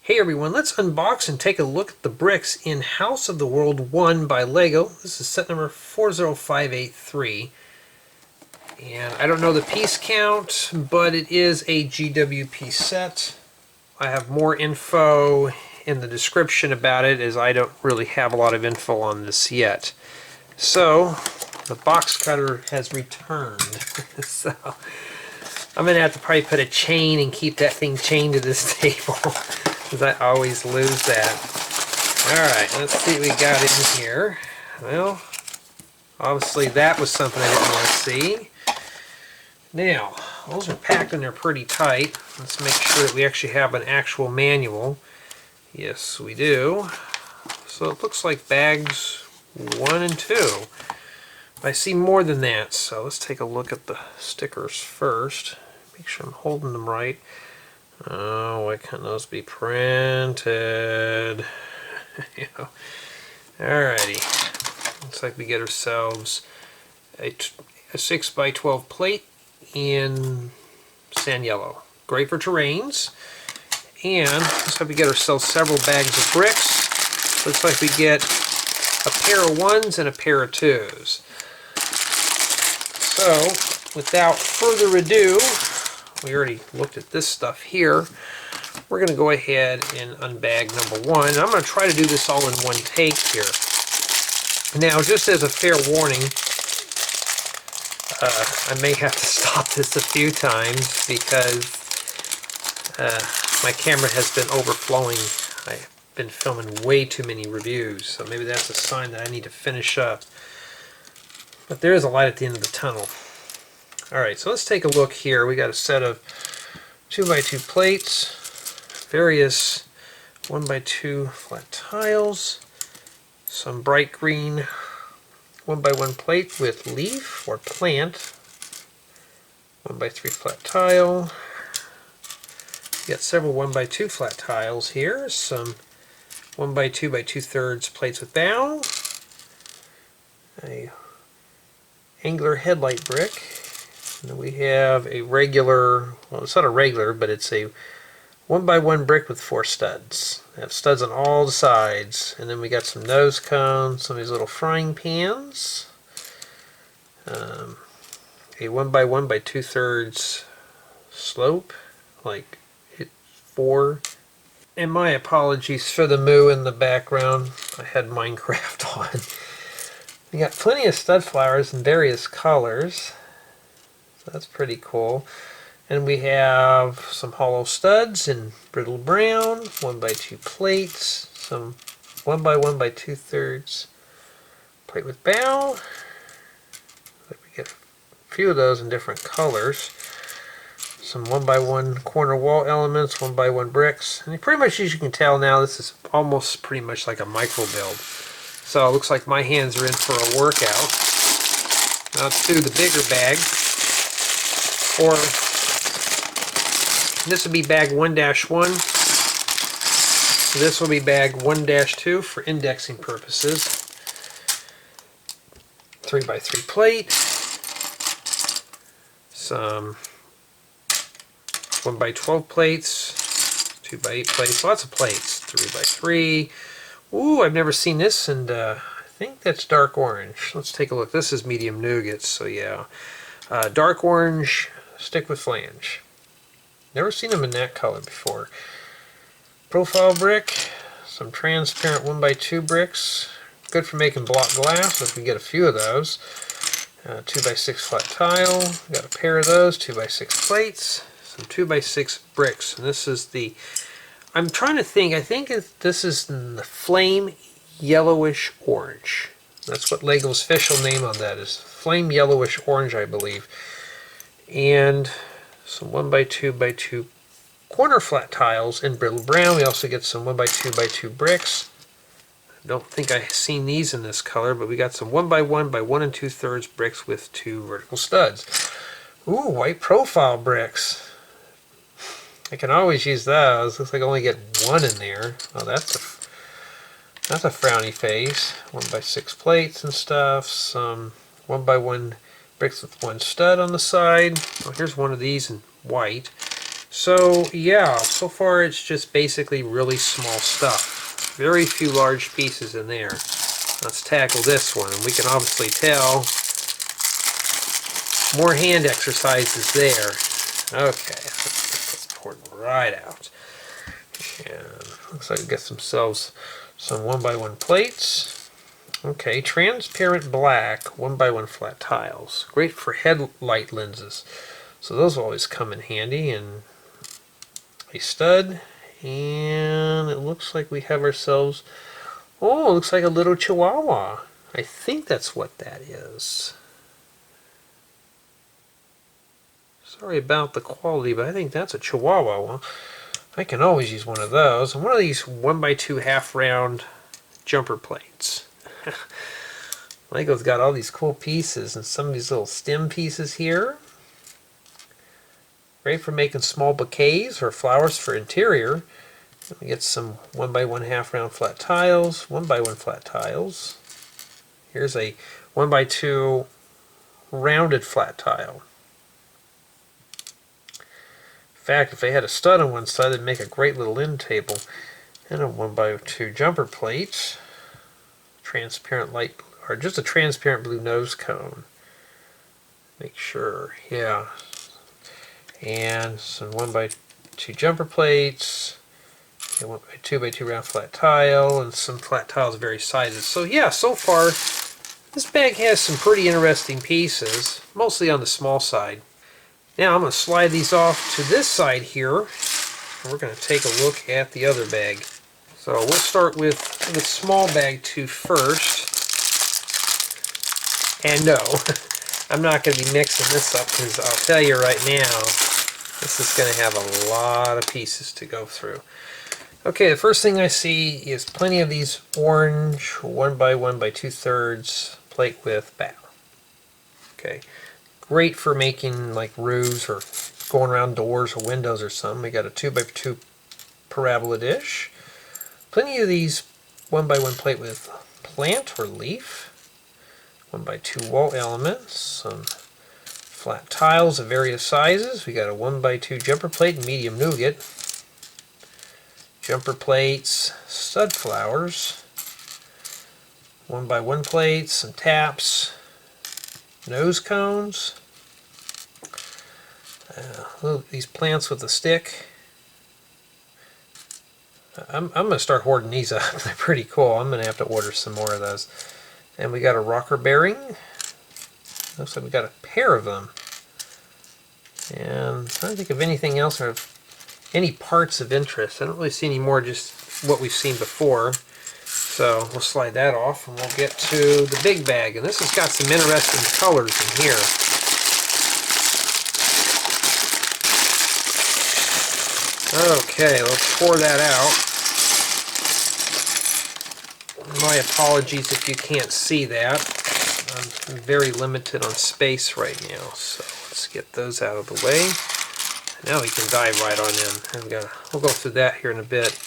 Hey everyone, let's unbox and take a look at the bricks in House of the World 1 by LEGO. This is set number 40583. And I don't know the piece count, but it is a GWP set. I have more info in the description about it, as I don't really have a lot of info on this yet. So, the box cutter has returned. So, I'm going to have to probably put a chain and keep that thing chained to this table, because I always lose that. Alright, let's see what we got in here. Well, obviously that was something I didn't want to see. Now, those are packed in there pretty tight. Let's make sure that we actually have an actual manual. Yes, we do. So it looks like bags 1 and 2. I see more than that, so let's take a look at the stickers first. Make sure I'm holding them right. Oh, why can't those be printed? You know. Alrighty. Looks like we get ourselves a 6x12 plate in sand yellow. Great for terrains. And looks like we get ourselves several bags of bricks. Looks like we get a pair of 1s and a pair of 2s. So, without further ado, we already looked at this stuff here. We're going to go ahead and unbag number 1. I'm going to try to do this all in one take here. Now, just as a fair warning, I may have to stop this a few times because my camera has been overflowing. I've been filming way too many reviews, so maybe that's a sign that I need to finish up. But there is a light at the end of the tunnel. Alright, so let's take a look here. We got a set of 2x2 plates, various 1x2 flat tiles, some bright green 1x1 plate with leaf or plant, 1x3 flat tile. We got several 1x2 flat tiles here, some 1x2 by 2/3 plates with bow, a angular headlight brick, and then we have a regular, well, it's not a regular, but it's a 1x1 brick with 4 studs. They have studs on all the sides, and then we got some nose cones, some of these little frying pans, a 1x1 by 2/3 slope, like 4. And my apologies for the moo in the background. I had Minecraft on. We got plenty of stud flowers in various colors. So that's pretty cool. And we have some hollow studs in brittle brown, 1x2 plates, some 1x1 by 2/3 plate with bow. We get a few of those in different colors. Some 1x1 corner wall elements, 1x1 bricks. And pretty much, as you can tell now, this is almost pretty much like a micro build. So it looks like my hands are in for a workout. Now let's do the bigger bag. Or this would be bag 1-1. This will be bag 1-2 for indexing purposes. 3x3 plate. Some 1x12 plates. 2x8 plates. Lots of plates. 3x3. Ooh, I've never seen this, and I think that's dark orange. Let's take a look. This is medium nougats, so yeah. Dark orange, stick with flange. Never seen them in that color before. Profile brick, some transparent 1x2 bricks. Good for making block glass, if we get a few of those. 2x6 flat tile, got a pair of those, 2x6 plates, some 2x6 bricks. And this is the, I'm trying to think, I think this is the flame yellowish orange. That's what LEGO's official name on that is. Flame yellowish orange, I believe. And some 1x2x2 corner flat tiles in brittle brown. We also get some 1x2x2 bricks. I don't think I've seen these in this color, but we got some 1x1 by 1 2/3 bricks with 2 vertical studs. Ooh, white profile bricks. I can always use those. Looks like I only get 1 in there. Oh, that's a frowny face. 1x6 plates and stuff. Some 1x1 bricks with 1 stud on the side. Oh, here's one of these in white. So yeah, so far it's just basically really small stuff. Very few large pieces in there. Let's tackle this one. And we can obviously tell more hand exercises there. Okay, let's pour it right out. And looks like we got themselves some 1x1 plates. Okay, transparent black 1x1 flat tiles. Great for headlight lenses. So those always come in handy. And a stud. And it looks like we have ourselves, oh, it looks like a little chihuahua. I think that's what that is. Sorry about the quality, but I think that's a chihuahua. Well, I can always use one of those. And one of these 1x2 half round jumper plates. Lego's got all these cool pieces and some of these little stem pieces here. Great for making small bouquets or flowers for interior. We get some 1x1 half round flat tiles, 1x1 flat tiles. Here's a 1x2 rounded flat tile. In fact, if they had a stud on one side, they'd make a great little end table. And a 1x2 jumper plate, transparent light, or just a transparent blue nose cone. Make sure, yeah. And some 1x2 jumper plates, a 2x2 round flat tile, and some flat tiles of various sizes. So yeah, so far, this bag has some pretty interesting pieces, mostly on the small side. Now I'm going to slide these off to this side here, and we're going to take a look at the other bag. So we'll start with the small bag 2 first. And no, I'm not going to be mixing this up because I'll tell you right now, this is going to have a lot of pieces to go through. Okay, the first thing I see is plenty of these orange 1x1 by 2/3 plate width bow. Okay. Great for making like roofs or going around doors or windows or something. We got a 2x2 parabola dish. Plenty of these 1x1 plate with plant or leaf. 1x2 wall elements. Some flat tiles of various sizes. We got a 1x2 jumper plate in medium nougat. Jumper plates, stud flowers. 1x1 plates, some taps. Nose cones, these plants with a stick. I'm going to start hoarding these up. They're pretty cool. I'm going to have to order some more of those. And we got a rocker bearing. Looks like we got a pair of them. And I'm trying to think of anything else or any parts of interest. I don't really see any more, just what we've seen before. So we'll slide that off and we'll get to the big bag. And this has got some interesting colors in here. Okay, let's pour that out. My apologies if you can't see that. I'm very limited on space right now. So let's get those out of the way. Now we can dive right on in. We'll go through that here in a bit.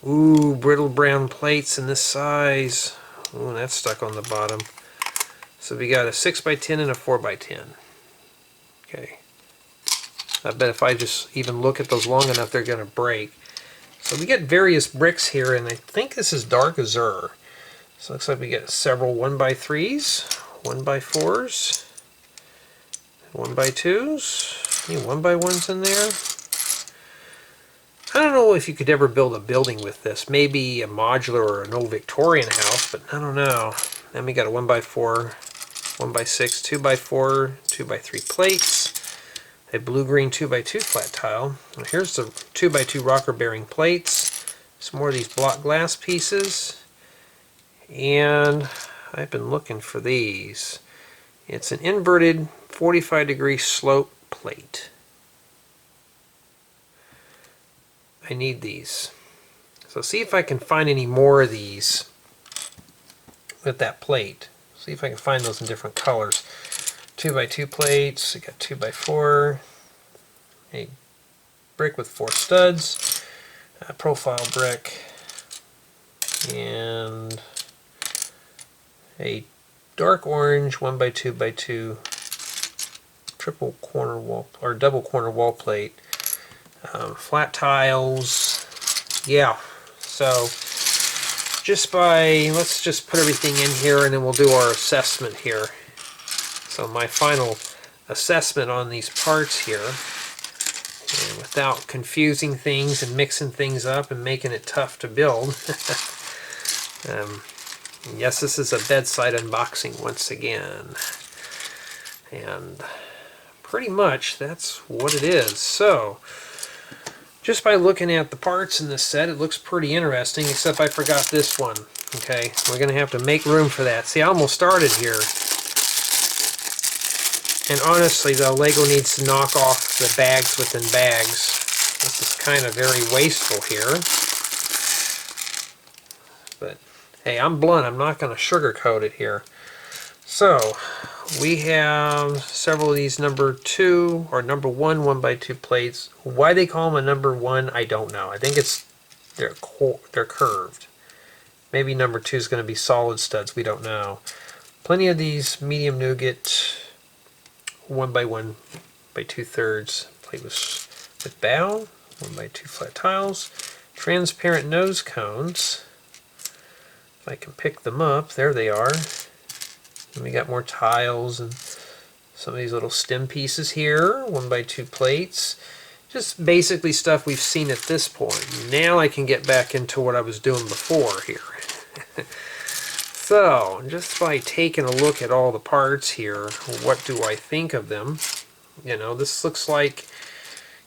Ooh, brittle brown plates in this size. Ooh, that's stuck on the bottom. So we got a 6x10 and a 4x10. Okay. I bet if I just even look at those long enough, they're going to break. So we get various bricks here, and I think this is dark azure. So it looks like we get several 1x3s, 1x4s, 1x2s, any 1x1s in there. I don't know if you could ever build a building with this. Maybe a modular or an old Victorian house, but I don't know. Then we got a 1x4, 1x6, 2x4, 2x3 plates, a blue-green 2x2 flat tile. And here's the 2x2 rocker bearing plates, some more of these block glass pieces, and I've been looking for these. It's an inverted 45-degree slope plate. I need these. So see if I can find any more of these with that plate. See if I can find those in different colors. 2x2 plates, I got 2x4, a brick with 4 studs, a profile brick, and a dark orange 1x2x2 triple corner wall or double corner wall plate. flat tiles. Yeah, so let's just put everything in here and then we'll do our assessment here. So my final assessment on these parts here, and without confusing things and mixing things up and making it tough to build. Yes, this is a bedside unboxing once again. And pretty much that's what it is. So, just by looking at the parts in this set, it looks pretty interesting, except I forgot this one. Okay, we're going to have to make room for that. See, I almost started here. And honestly, though, Lego needs to knock off the bags within bags. This is kind of very wasteful here. But, hey, I'm blunt. I'm not going to sugarcoat it here. So, we have several of these number 2 or number 1 1x2 plates. Why they call them a number 1, I don't know. I think it's they're curved. Maybe number 2 is going to be solid studs. We don't know. Plenty of these medium nougat 1x1 by 2/3 plate with bow. 1x2 flat tiles. Transparent nose cones. If I can pick them up, there they are. And we got more tiles and some of these little stem pieces here, 1x2 plates. Just basically stuff we've seen at this point. Now I can get back into what I was doing before here. So, just by taking a look at all the parts here, what do I think of them? You know, this looks like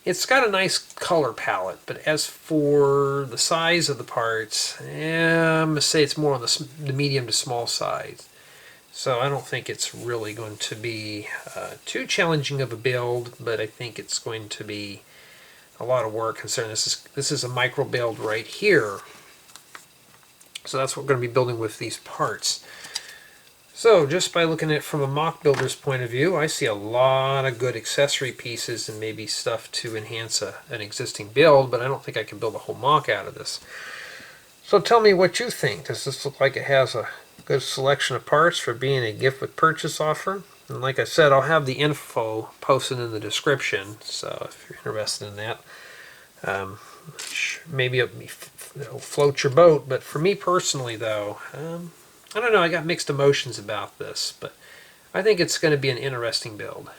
it's got a nice color palette, but as for the size of the parts, I'm going to say it's more on the medium to small size. So I don't think it's really going to be too challenging of a build, but I think it's going to be a lot of work considering this is a micro build right here. So that's what we're going to be building with these parts. So just by looking at it from a mock builder's point of view, I see a lot of good accessory pieces and maybe stuff to enhance an existing build, but I don't think I can build a whole mock out of this. So tell me what you think. Does this look like it has a good selection of parts for being a gift with purchase offer? And like I said, I'll have the info posted in the description, so if you're interested in that, maybe it'll float your boat. But for me personally, though, I don't know, I got mixed emotions about this, but I think it's going to be an interesting build.